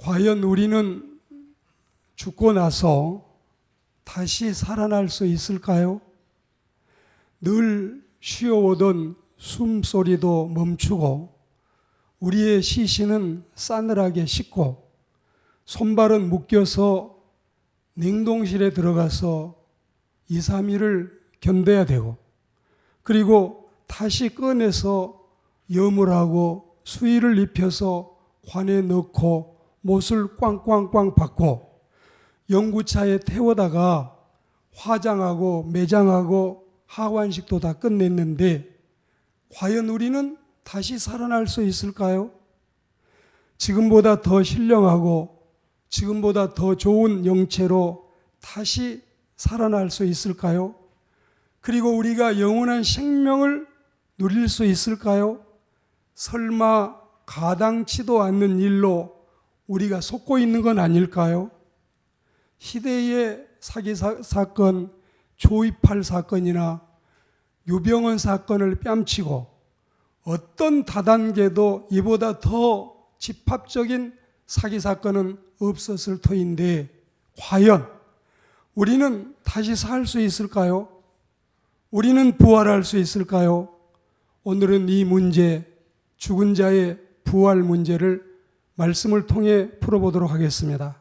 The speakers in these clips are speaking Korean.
과연 우리는 죽고 나서 다시 살아날 수 있을까요? 늘 쉬어오던 숨소리도 멈추고 우리의 시신은 싸늘하게 식고 손발은 묶여서 냉동실에 들어가서 2, 3일을 견뎌야 되고 그리고 다시 꺼내서 여물하고 수의를 입혀서 관에 넣고 못을 꽝꽝꽝 박고 연구차에 태워다가 화장하고 매장하고 하관식도 다 끝냈는데 과연 우리는 다시 살아날 수 있을까요? 지금보다 더 신령하고 지금보다 더 좋은 영체로 다시 살아날 수 있을까요? 그리고 우리가 영원한 생명을 누릴 수 있을까요? 설마 가당치도 않는 일로 우리가 속고 있는 건 아닐까요? 희대의 사기 사건, 조이팔 사건이나 유병헌 사건을 뺨치고 어떤 다단계도 이보다 더 집합적인 사기 사건은 없었을 터인데 과연 우리는 다시 살 수 있을까요? 우리는 부활할 수 있을까요? 오늘은 이 문제, 죽은 자의 부활 문제를 말씀을 통해 풀어보도록 하겠습니다.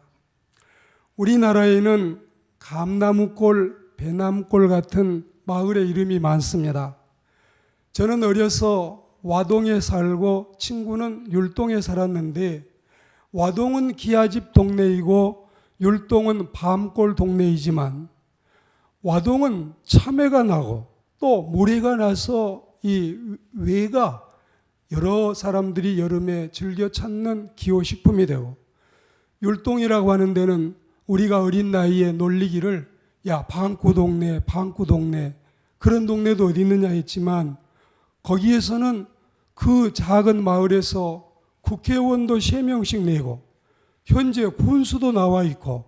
우리나라에는 감나무골, 배남골 같은 마을의 이름이 많습니다. 저는 어려서 와동에 살고 친구는 율동에 살았는데 와동은 기아집 동네이고 율동은 밤골 동네이지만 와동은 참외가 나고 또 모래가 나서 이 외가 여러 사람들이 여름에 즐겨 찾는 기호식품이 되고 율동이라고 하는 데는 우리가 어린 나이에 놀리기를 야 방구 동네 그런 동네도 어디 있느냐 했지만 거기에서는 그 작은 마을에서 국회의원도 3명씩 내고 현재 군수도 나와 있고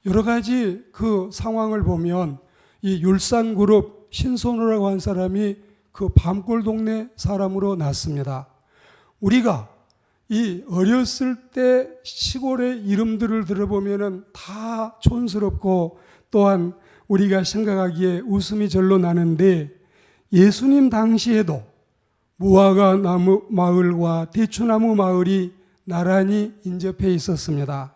여러 가지 그 상황을 보면 이 율산그룹 신선호라고 한 사람이 그 밤골 동네 사람으로 났습니다. 우리가 이 어렸을 때 시골의 이름들을 들어보면은 다 촌스럽고 또한 우리가 생각하기에 웃음이 절로 나는데 예수님 당시에도 무화과 나무 마을과 대추나무 마을이 나란히 인접해 있었습니다.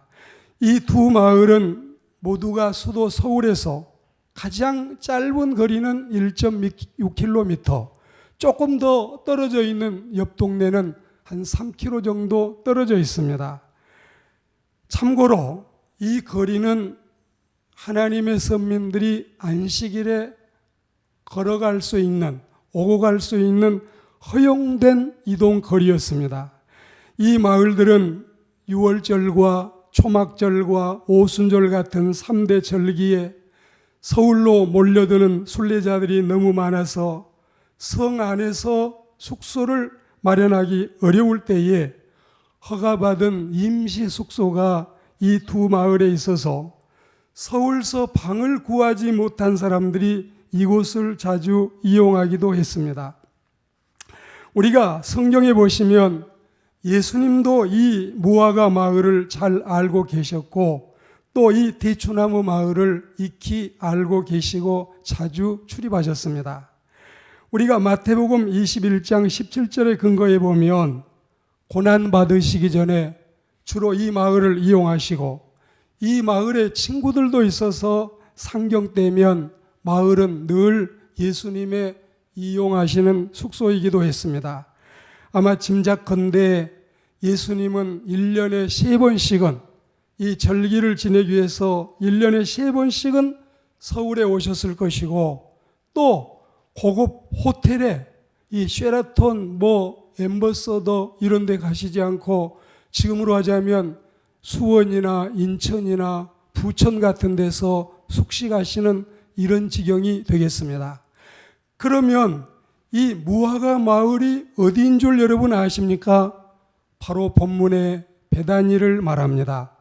이 두 마을은 모두가 수도 서울에서 가장 짧은 거리는 1.6km, 조금 더 떨어져 있는 옆 동네는 한 3km 정도 떨어져 있습니다. 참고로 이 거리는 하나님의 선민들이 안식일에 걸어갈 수 있는, 오고 갈 수 있는 허용된 이동 거리였습니다. 이 마을들은 유월절과 초막절과 오순절 같은 3대 절기에 서울로 몰려드는 순례자들이 너무 많아서 성 안에서 숙소를 마련하기 어려울 때에 허가받은 임시 숙소가 이 두 마을에 있어서 서울서 방을 구하지 못한 사람들이 이곳을 자주 이용하기도 했습니다. 우리가 성경에 보시면 예수님도 이 무화과 마을을 잘 알고 계셨고 또 이 대추나무 마을을 익히 알고 계시고 자주 출입하셨습니다. 우리가 마태복음 21장 17절에 근거해 보면 고난받으시기 전에 주로 이 마을을 이용하시고 이 마을에 친구들도 있어서 상경 때면 마을은 늘 예수님의 이용하시는 숙소이기도 했습니다. 아마 짐작컨대 예수님은 1년에 3번씩은 이 절기를 지내기 위해서 1년에 3번씩은 서울에 오셨을 것이고 또 고급 호텔에 이 쉐라톤 엠버서더 이런 데 가시지 않고 지금으로 하자면 수원이나 인천이나 부천 같은 데서 숙식하시는 이런 지경이 되겠습니다. 그러면 이 무화과 마을이 어디인 줄 여러분 아십니까? 바로 본문의 베다니를 말합니다.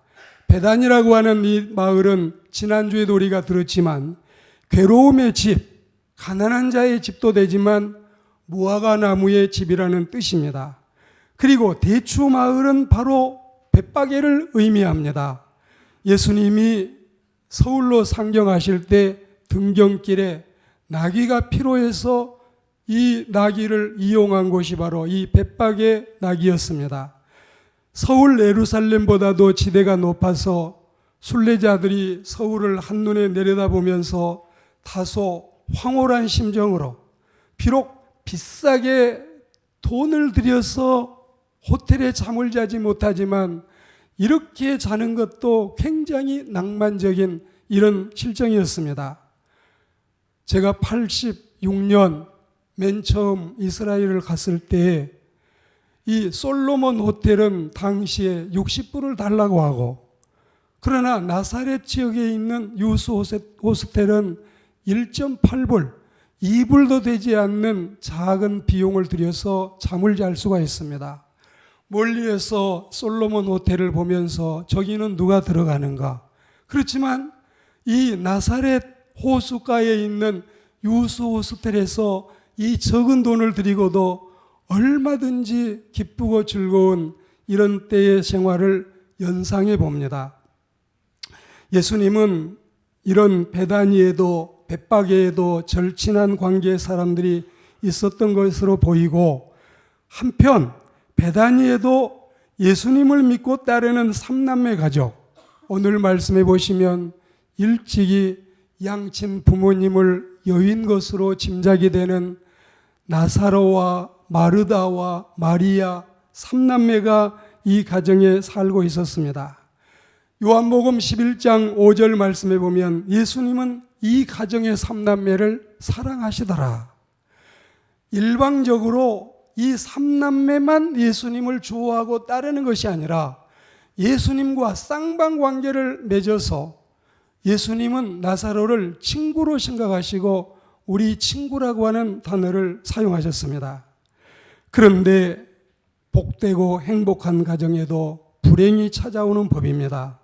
베다니라고 하는 이 마을은 지난주에도 우리가 들었지만 괴로움의 집, 가난한 자의 집도 되지만 무화과 나무의 집이라는 뜻입니다. 그리고 대추 마을은 바로 벳바게를 의미합니다. 예수님이 서울로 상경하실 때 등경길에 나귀가 필요해서 이 나귀를 이용한 곳이 바로 이 벳바게 나귀였습니다. 서울 예루살렘보다도 지대가 높아서 순례자들이 서울을 한눈에 내려다보면서 다소 황홀한 심정으로 비록 비싸게 돈을 들여서 호텔에 잠을 자지 못하지만 이렇게 자는 것도 굉장히 낭만적인 이런 실정이었습니다. 제가 86년 맨 처음 이스라엘을 갔을 때 이 솔로몬 호텔은 당시에 60불을 달라고 하고, 그러나 나사렛 지역에 있는 유수 호스텔은 1.8불, 2불도 되지 않는 작은 비용을 들여서 잠을 잘 수가 있습니다. 멀리에서 솔로몬 호텔을 보면서 저기는 누가 들어가는가? 그렇지만 이 나사렛 호수가에 있는 유수 호스텔에서 이 적은 돈을 들이고도 얼마든지 기쁘고 즐거운 이런 때의 생활을 연상해 봅니다. 예수님은 이런 베다니에도 벳바게에도 절친한 관계의 사람들이 있었던 것으로 보이고, 한편 베다니에도 예수님을 믿고 따르는 삼남매 가족, 오늘 말씀해 보시면 일찍이 양친 부모님을 여인 것으로 짐작이 되는 나사로와 마르다와 마리아 삼남매가 이 가정에 살고 있었습니다. 요한복음 11장 5절 말씀에 보면 예수님은 이 가정의 삼남매를 사랑하시더라. 일방적으로 이 삼남매만 예수님을 좋아하고 따르는 것이 아니라 예수님과 쌍방관계를 맺어서 예수님은 나사로를 친구로 생각하시고 우리 친구라고 하는 단어를 사용하셨습니다. 그런데 복되고 행복한 가정에도 불행이 찾아오는 법입니다.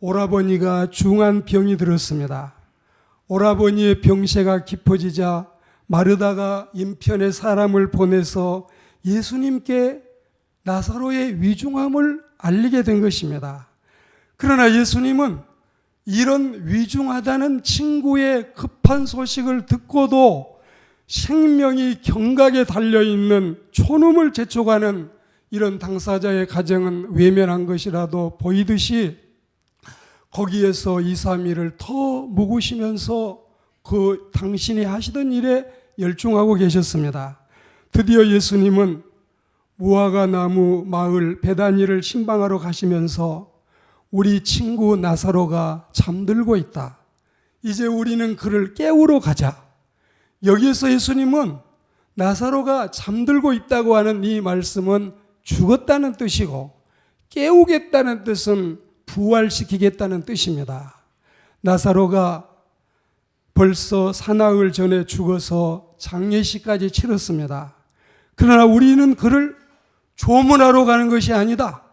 오라버니가 중한 병이 들었습니다. 오라버니의 병세가 깊어지자 마르다가 인편에 사람을 보내서 예수님께 나사로의 위중함을 알리게 된 것입니다. 그러나 예수님은 이런 위중하다는 친구의 급한 소식을 듣고도 생명이 경각에 달려있는 촌음을 재촉하는 이런 당사자의 가정은 외면한 것이라도 보이듯이 거기에서 2, 3일을 더 묵으시면서 그 당신이 하시던 일에 열중하고 계셨습니다. 드디어 예수님은 무화과 나무 마을 베다니를 신방하러 가시면서 우리 친구 나사로가 잠들고 있다. 이제 우리는 그를 깨우러 가자. 여기에서 예수님은 나사로가 잠들고 있다고 하는 이 말씀은 죽었다는 뜻이고 깨우겠다는 뜻은 부활시키겠다는 뜻입니다. 나사로가 벌써 사나흘 전에 죽어서 장례식까지 치렀습니다. 그러나 우리는 그를 조문하러 가는 것이 아니다.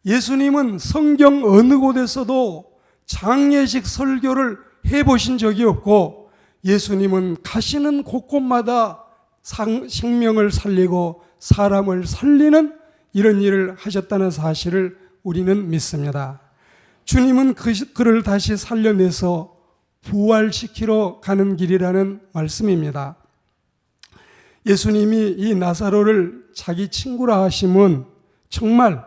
예수님은 성경 어느 곳에서도 장례식 설교를 해보신 적이 없고 예수님은 가시는 곳곳마다 생명을 살리고 사람을 살리는 이런 일을 하셨다는 사실을 우리는 믿습니다. 주님은 그를 다시 살려내서 부활시키러 가는 길이라는 말씀입니다. 예수님이 이 나사로를 자기 친구라 하심은 정말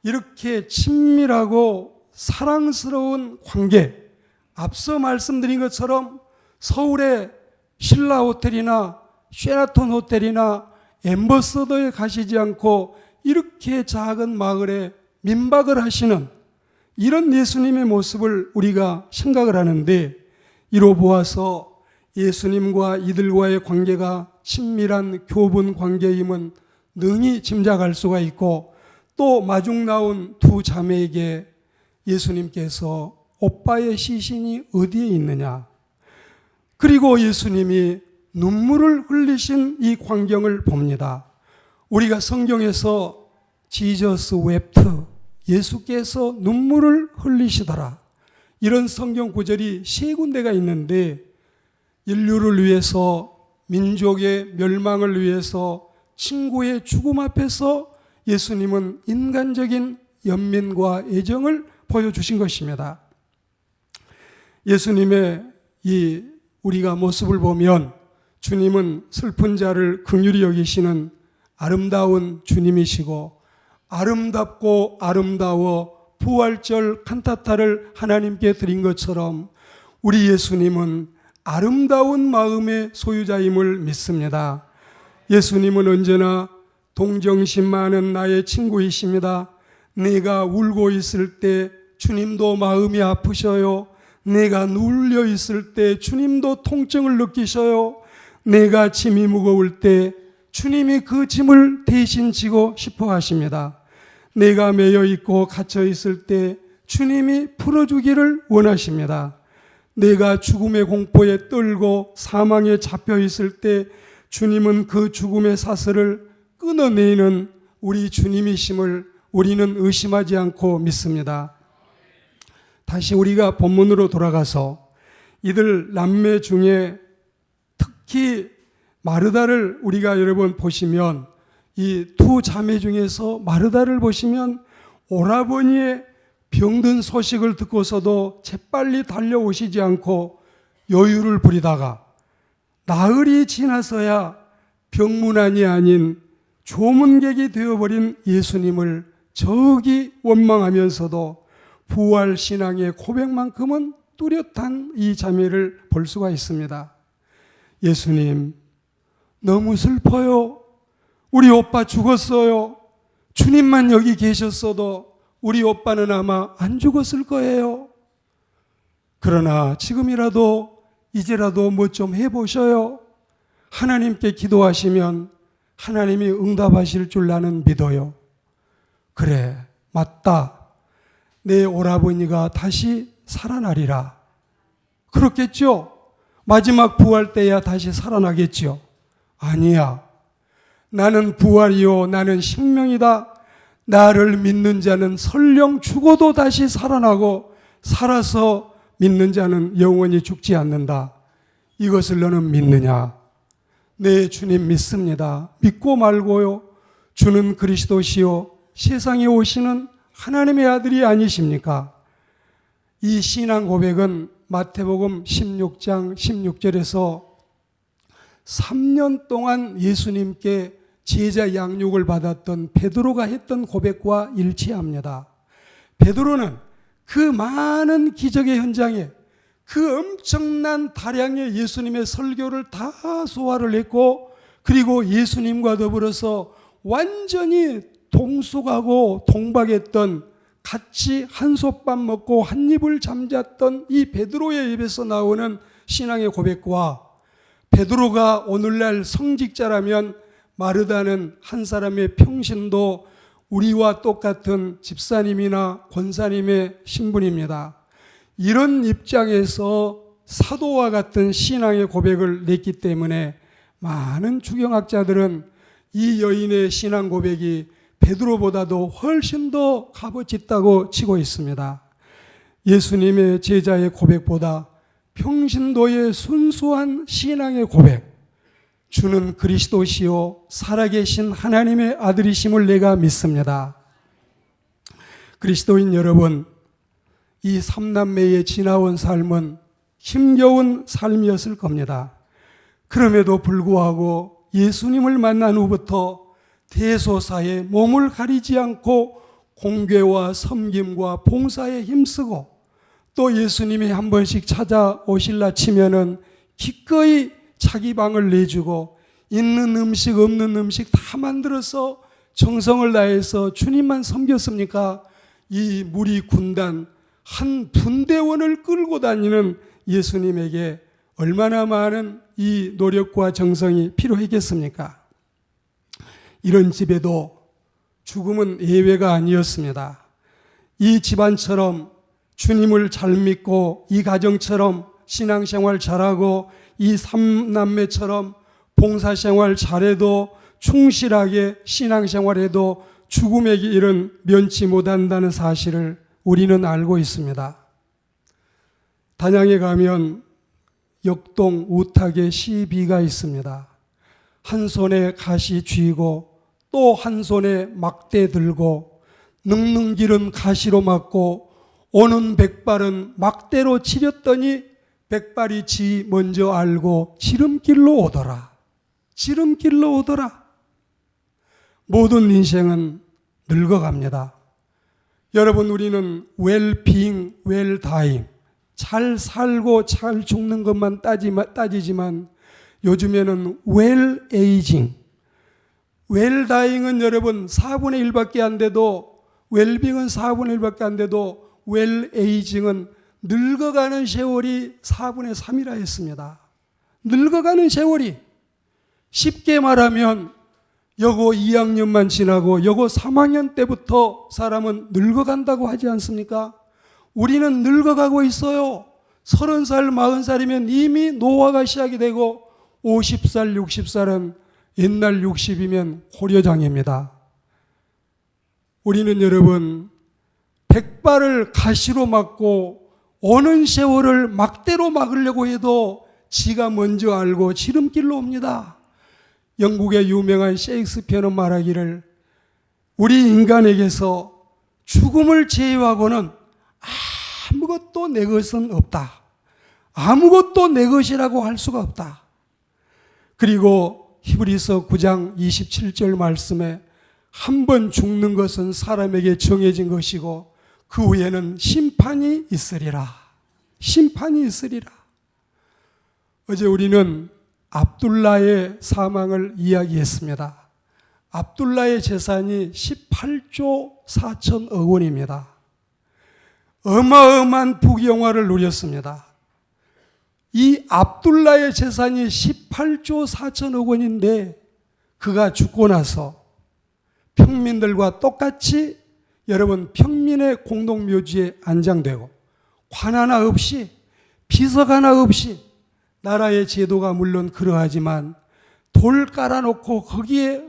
이렇게 친밀하고 사랑스러운 관계, 앞서 말씀드린 것처럼 서울의 신라 호텔이나 쉐라톤 호텔이나 엠버서더에 가시지 않고 이렇게 작은 마을에 민박을 하시는 이런 예수님의 모습을 우리가 생각을 하는데, 이로 보아서 예수님과 이들과의 관계가 친밀한 교분 관계임은 능히 짐작할 수가 있고, 또 마중 나온 두 자매에게 예수님께서 오빠의 시신이 어디에 있느냐, 그리고 예수님이 눈물을 흘리신 이 광경을 봅니다. 우리가 성경에서 지저스 웹트, 예수께서 눈물을 흘리시더라, 이런 성경 구절이 3군데가 있는데, 인류를 위해서, 민족의 멸망을 위해서 친구의 죽음 앞에서 예수님은 인간적인 연민과 애정을 보여주신 것입니다. 예수님의 이 우리가 모습을 보면 주님은 슬픈 자를 긍휼히 여기시는 아름다운 주님이시고, 아름답고 아름다워 부활절 칸타타를 하나님께 드린 것처럼 우리 예수님은 아름다운 마음의 소유자임을 믿습니다. 예수님은 언제나 동정심 많은 나의 친구이십니다. 내가 울고 있을 때 주님도 마음이 아프셔요. 내가 눌려 있을 때 주님도 통증을 느끼셔요. 내가 짐이 무거울 때 주님이 그 짐을 대신 지고 싶어 하십니다. 내가 매여 있고 갇혀 있을 때 주님이 풀어주기를 원하십니다. 내가 죽음의 공포에 떨고 사망에 잡혀 있을 때 주님은 그 죽음의 사슬을 끊어내는 우리 주님이심을 우리는 의심하지 않고 믿습니다. 다시 우리가 본문으로 돌아가서 이들 남매 중에 특히 마르다를 우리가 여러분 보시면, 이 두 자매 중에서 마르다를 보시면 오라버니의 병든 소식을 듣고서도 재빨리 달려오시지 않고 여유를 부리다가 나흘이 지나서야 병문안이 아닌 조문객이 되어버린 예수님을 저기 원망하면서도 부활신앙의 고백만큼은 뚜렷한 이 자매를 볼 수가 있습니다. 예수님, 너무 슬퍼요. 우리 오빠 죽었어요. 주님만 여기 계셨어도 우리 오빠는 아마 안 죽었을 거예요. 그러나 지금이라도 이제라도 뭐 좀 해보셔요. 하나님께 기도하시면 하나님이 응답하실 줄 나는 믿어요. 그래, 맞다. 내 오라버니가 다시 살아나리라. 그렇겠죠? 마지막 부활 때야 다시 살아나겠죠? 아니야. 나는 부활이요, 나는 생명이다. 나를 믿는 자는 설령 죽어도 다시 살아나고, 살아서 믿는 자는 영원히 죽지 않는다. 이것을 너는 믿느냐? 네, 주님 믿습니다. 믿고 말고요. 주는 그리스도시요 세상에 오시는 하나님의 아들이 아니십니까? 이 신앙 고백은 마태복음 16장 16절에서 3년 동안 예수님께 제자 양육을 받았던 베드로가 했던 고백과 일치합니다. 베드로는 그 많은 기적의 현장에 그 엄청난 다량의 예수님의 설교를 다 소화를 했고, 그리고 예수님과 더불어서 완전히 동숙하고 동박했던, 같이 한솥밥 먹고 한 입을 잠잤던 이 베드로의 입에서 나오는 신앙의 고백과, 베드로가 오늘날 성직자라면 마르다는 한 사람의 평신도 우리와 똑같은 집사님이나 권사님의 신분입니다. 이런 입장에서 사도와 같은 신앙의 고백을 냈기 때문에 많은 주경학자들은 이 여인의 신앙 고백이 베드로보다도 훨씬 더 값어치 있다고 치고 있습니다. 예수님의 제자의 고백보다 평신도의 순수한 신앙의 고백, 주는 그리스도시요 살아계신 하나님의 아들이심을 내가 믿습니다. 그리스도인 여러분, 이 삼남매의 지나온 삶은 힘겨운 삶이었을 겁니다. 그럼에도 불구하고 예수님을 만난 후부터 대소사에 몸을 가리지 않고 공궤와 섬김과 봉사에 힘쓰고, 또 예수님이 한 번씩 찾아오실라 치면은 기꺼이 자기 방을 내주고 있는 음식 없는 음식 다 만들어서 정성을 다해서 주님만 섬겼습니까? 이 무리 군단 한 분대원을 끌고 다니는 예수님에게 얼마나 많은 이 노력과 정성이 필요했겠습니까? 이런 집에도 죽음은 예외가 아니었습니다. 이 집안처럼 주님을 잘 믿고, 이 가정처럼 신앙생활 잘하고, 이 삼남매처럼 봉사생활 잘해도, 충실하게 신앙생활해도 죽음의 길은 면치 못한다는 사실을 우리는 알고 있습니다. 단양에 가면 역동 우탁의 시비가 있습니다. 한 손에 가시 쥐고 또 한 손에 막대 들고 늙는 길은 가시로 막고 오는 백발은 막대로 치렸더니 백발이 지 먼저 알고 지름길로 오더라. 지름길로 오더라. 모든 인생은 늙어갑니다. 여러분, 우리는 well-being, well-dying, 잘 살고 잘 죽는 것만 따지지만 요즘에는 well-aging, well-dying은 여러분 4분의 1밖에 안 돼도, well-being은 4분의 1밖에 안 돼도 well-aging은 늙어가는 세월이 4분의 3이라 했습니다. 늙어가는 세월이, 쉽게 말하면 여고 2학년만 지나고 여고 3학년 때부터 사람은 늙어간다고 하지 않습니까? 우리는 늙어가고 있어요. 30살, 40살이면 이미 노화가 시작이 되고 50살, 60살은 옛날 60이면 고려장입니다. 우리는 여러분 백발을 가시로 막고 오는 세월을 막대로 막으려고 해도 지가 먼저 알고 지름길로 옵니다. 영국의 유명한 셰익스피어는 말하기를 우리 인간에게서 죽음을 제외하고는 아무것도 내 것은 없다. 아무것도 내 것이라고 할 수가 없다. 그리고 히브리서 9장 27절 말씀에 한 번 죽는 것은 사람에게 정해진 것이고 그 후에는 심판이 있으리라. 심판이 있으리라. 어제 우리는 압둘라의 사망을 이야기했습니다. 압둘라의 재산이 18조 4천억 원입니다. 어마어마한 부귀영화를 누렸습니다. 이 압둘라의 재산이 18조 4천억 원인데 그가 죽고 나서 평민들과 똑같이 여러분 평민의 공동묘지에 안장되고 관 하나 없이 비석 하나 없이 나라의 제도가 물론 그러하지만 돌 깔아놓고 거기에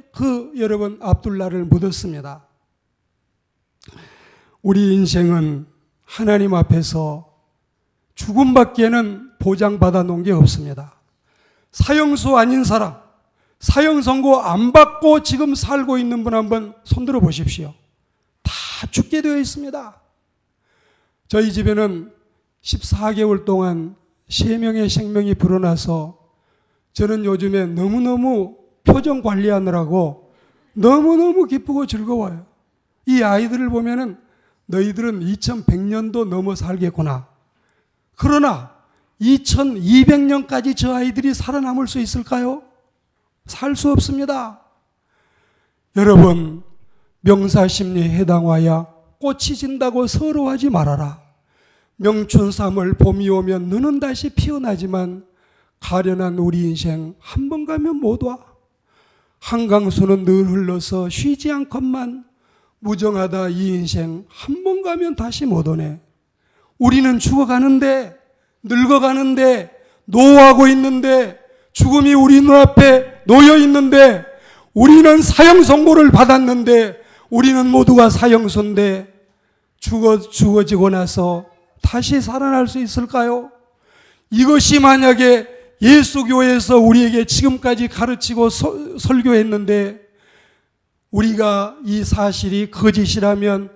여러분 압둘라를 묻었습니다. 우리 인생은 하나님 앞에서 죽음밖에는 보장받아 놓은 게 없습니다. 사형수 아닌 사람, 사형 선고 안 받고 지금 살고 있는 분 한번 손들어 보십시오. 다 죽게 되어 있습니다. 저희 집에는 14개월 동안 3명의 생명이 불어나서 저는 요즘에 너무너무 표정 관리하느라고 너무너무 기쁘고 즐거워요. 이 아이들을 보면은 너희들은 2100년도 넘어 살겠구나. 그러나 2200년까지 저 아이들이 살아남을 수 있을까요? 살 수 없습니다. 여러분, 명사심리에 해당하여 꽃이 진다고 서러워하지 말아라. 명춘삼월 봄이 오면 너는 다시 피어나지만 가련한 우리 인생 한 번 가면 못 와. 한강수는 늘 흘러서 쉬지 않건만 무정하다 이 인생 한 번 가면 다시 못 오네. 우리는 죽어가는데, 늙어가는데, 노하고 있는데, 죽음이 우리 눈앞에 놓여 있는데, 우리는 사형 선고를 받았는데, 우리는 모두가 사형수인데 죽어지고 나서 다시 살아날 수 있을까요? 이것이 만약에 예수교회에서 우리에게 지금까지 가르치고 설교했는데 우리가 이 사실이 거짓이라면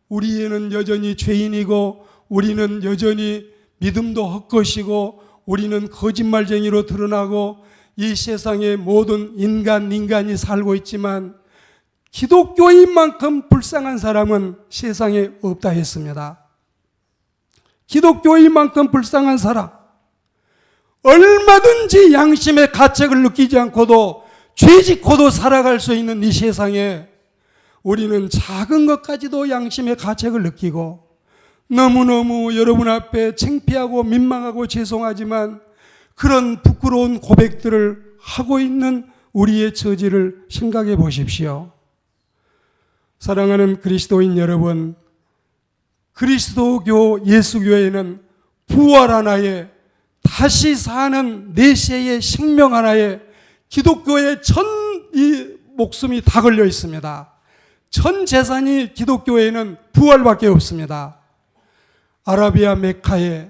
우리는 여전히 죄인이고 우리는 여전히 믿음도 헛것이고 우리는 거짓말쟁이로 드러나고 이 세상의 모든 인간이 살고 있지만 기독교인 만큼 불쌍한 사람은 세상에 없다 했습니다. 기독교인 만큼 불쌍한 사람, 얼마든지 양심의 가책을 느끼지 않고도 죄짓고도 살아갈 수 있는 이 세상에 우리는 작은 것까지도 양심의 가책을 느끼고 너무너무 여러분 앞에 창피하고 민망하고 죄송하지만 그런 부끄러운 고백들을 하고 있는 우리의 처지를 생각해 보십시오. 사랑하는 그리스도인 여러분, 그리스도교 예수교회는 부활 하나에 다시 사는 내세의 생명 하나에 기독교의 전 이 목숨이 다 걸려 있습니다. 전 재산이 기독교회에는 부활밖에 없습니다. 아라비아 메카에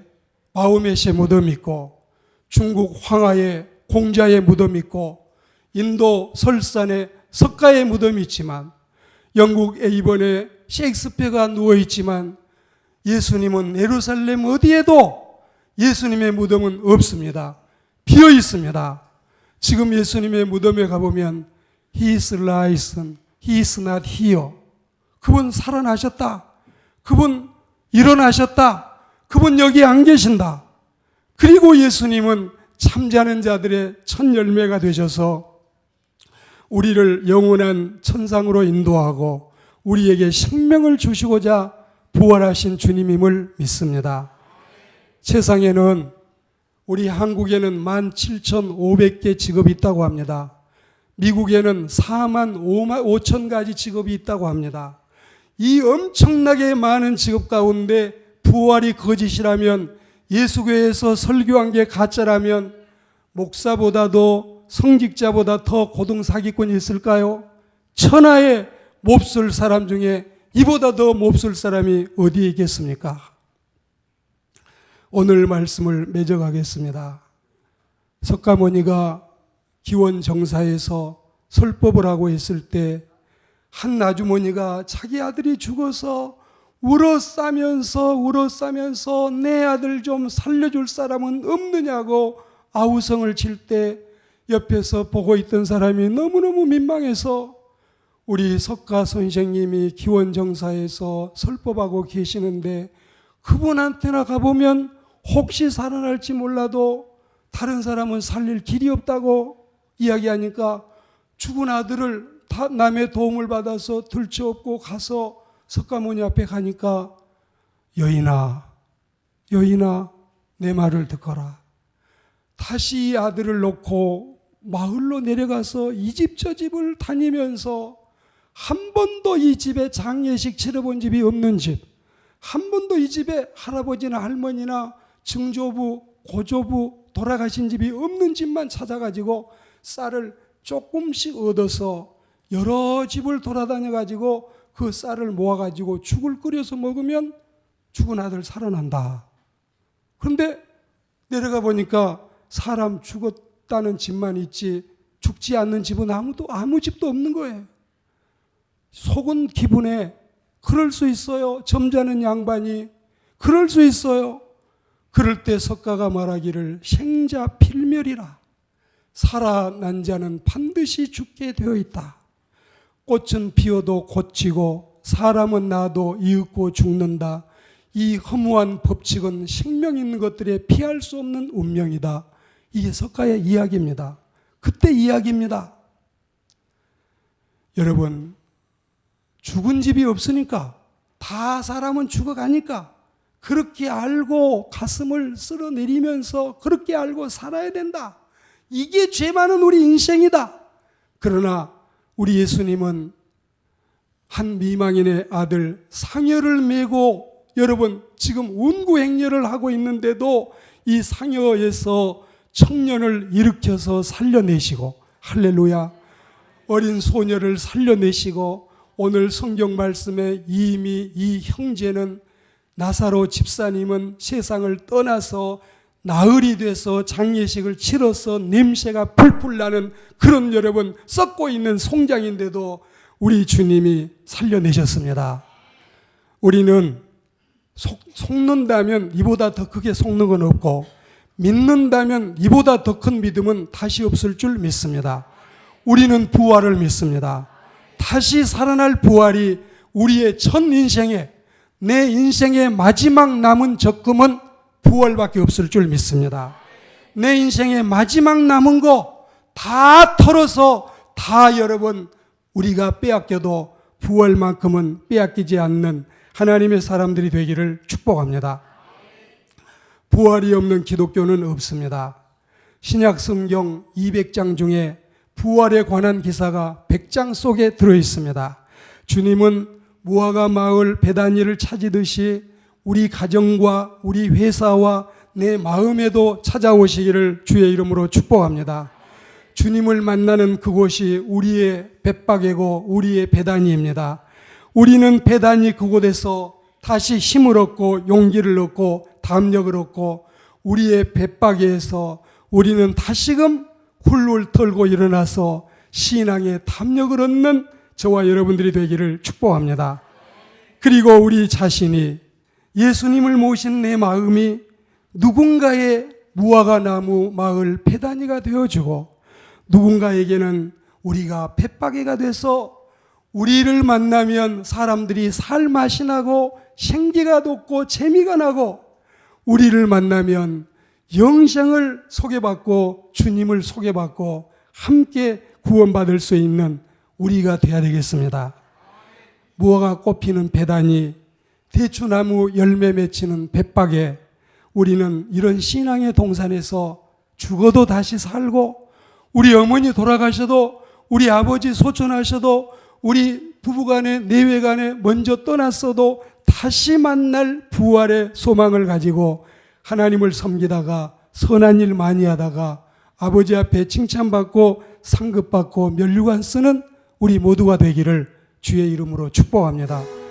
마호메시의 무덤이 있고 중국 황하에 공자의 무덤이 있고 인도 설산에 석가의 무덤이 있지만 영국 에이번에 셰익스피어가 누워있지만 예수님은 예루살렘 어디에도 예수님의 무덤은 없습니다. 비어 있습니다. 지금 예수님의 무덤에 가보면 He is risen, He is not here. 그분 살아나셨다. 그분 일어나셨다. 그분 여기 안 계신다. 그리고 예수님은 잠자는 자들의 첫 열매가 되셔서 우리를 영원한 천상으로 인도하고 우리에게 생명을 주시고자 부활하신 주님임을 믿습니다. 세상에는 우리 한국에는 17,500개 직업이 있다고 합니다. 미국에는 45,000가지 직업이 있다고 합니다. 이 엄청나게 많은 직업 가운데 부활이 거짓이라면, 예수교회에서 설교한 게 가짜라면 목사보다도 성직자보다 더 고등사기꾼이 있을까요? 천하에 몹쓸 사람 중에 이보다 더 몹쓸 사람이 어디에 있겠습니까? 오늘 말씀을 맺어가겠습니다. 석가모니가 기원정사에서 설법을 하고 있을 때 한 아주머니가 자기 아들이 죽어서 울어싸면서 내 아들 좀 살려줄 사람은 없느냐고 아우성을 칠 때 옆에서 보고 있던 사람이 너무너무 민망해서 우리 석가 선생님이 기원정사에서 설법하고 계시는데 그분한테나 가보면 혹시 살아날지 몰라도 다른 사람은 살릴 길이 없다고 이야기하니까 죽은 아들을 다 남의 도움을 받아서 들쳐업고 가서 석가모니 앞에 가니까 여인아 내 말을 듣거라. 다시 이 아들을 놓고 마을로 내려가서 이 집 저 집을 다니면서 한 번도 이 집에 장례식 치러본 집이 없는 집, 한 번도 이 집에 할아버지나 할머니나 증조부, 고조부 돌아가신 집이 없는 집만 찾아가지고 쌀을 조금씩 얻어서 여러 집을 돌아다녀가지고 그 쌀을 모아가지고 죽을 끓여서 먹으면 죽은 아들 살아난다. 그런데 내려가 보니까 사람 죽었다는 집만 있지 죽지 않는 집은 아무 집도 없는 거예요. 속은 기분에 그럴 수 있어요. 점잖은 양반이 그럴 수 있어요. 그럴 때 석가가 말하기를 생자 필멸이라. 살아난 자는 반드시 죽게 되어 있다. 꽃은 피어도 고치고 사람은 나도 이윽고 죽는다. 이 허무한 법칙은 생명 있는 것들에 피할 수 없는 운명이다. 이게 석가의 이야기입니다. 그때 이야기입니다. 여러분, 죽은 집이 없으니까, 다 사람은 죽어가니까 그렇게 알고 가슴을 쓸어내리면서 그렇게 알고 살아야 된다. 이게 죄 많은 우리 인생이다. 그러나 우리 예수님은 한 미망인의 아들 상여를 메고, 여러분 지금 운구행렬을 하고 있는데도 이 상여에서 청년을 일으켜서 살려내시고, 할렐루야, 어린 소녀를 살려내시고, 오늘 성경 말씀에 이미 이 형제는, 나사로 집사님은 세상을 떠나서 나흘이 돼서 장례식을 치러서 냄새가 풀풀 나는 그런, 여러분 썩고 있는 송장인데도 우리 주님이 살려내셨습니다. 우리는 속는다면 이보다 더 크게 속는 건 없고, 믿는다면 이보다 더 큰 믿음은 다시 없을 줄 믿습니다. 우리는 부활을 믿습니다. 다시 살아날 부활이 우리의 첫 인생에, 내 인생의 마지막 남은 적금은 부활밖에 없을 줄 믿습니다. 내 인생의 마지막 남은 거 다 털어서 다, 여러분 우리가 빼앗겨도 부활만큼은 빼앗기지 않는 하나님의 사람들이 되기를 축복합니다. 부활이 없는 기독교는 없습니다. 신약 성경 200장 중에 부활에 관한 기사가 100장 속에 들어있습니다. 주님은 무화과 마을 베다니를 찾으듯이 우리 가정과 우리 회사와 내 마음에도 찾아오시기를 주의 이름으로 축복합니다. 주님을 만나는 그곳이 우리의 벳박이고 우리의 베다니입니다. 우리는 베다니 그곳에서 다시 힘을 얻고 용기를 얻고 담력을 얻고, 우리의 벳박이에서 우리는 다시금 훌훌 털고 일어나서 신앙의 담력을 얻는 저와 여러분들이 되기를 축복합니다. 그리고 우리 자신이 예수님을 모신 내 마음이 누군가의 무화과 나무 마을 배단위가 되어주고 누군가에게는 우리가 벳바개가 돼서 우리를 만나면 사람들이 살맛이 나고 생기가 돋고 재미가 나고 우리를 만나면 영생을 소개받고 주님을 소개받고 함께 구원받을 수 있는 우리가 되어야 되겠습니다. 무화과 꽃 피는 배단위, 대추나무 열매 맺히는 벳바개, 우리는 이런 신앙의 동산에서 죽어도 다시 살고 우리 어머니 돌아가셔도 우리 아버지 소천하셔도 우리 부부간에 내외간에 먼저 떠났어도 다시 만날 부활의 소망을 가지고 하나님을 섬기다가 선한 일 많이 하다가 아버지 앞에 칭찬받고 상급받고 면류관 쓰는 우리 모두가 되기를 주의 이름으로 축복합니다.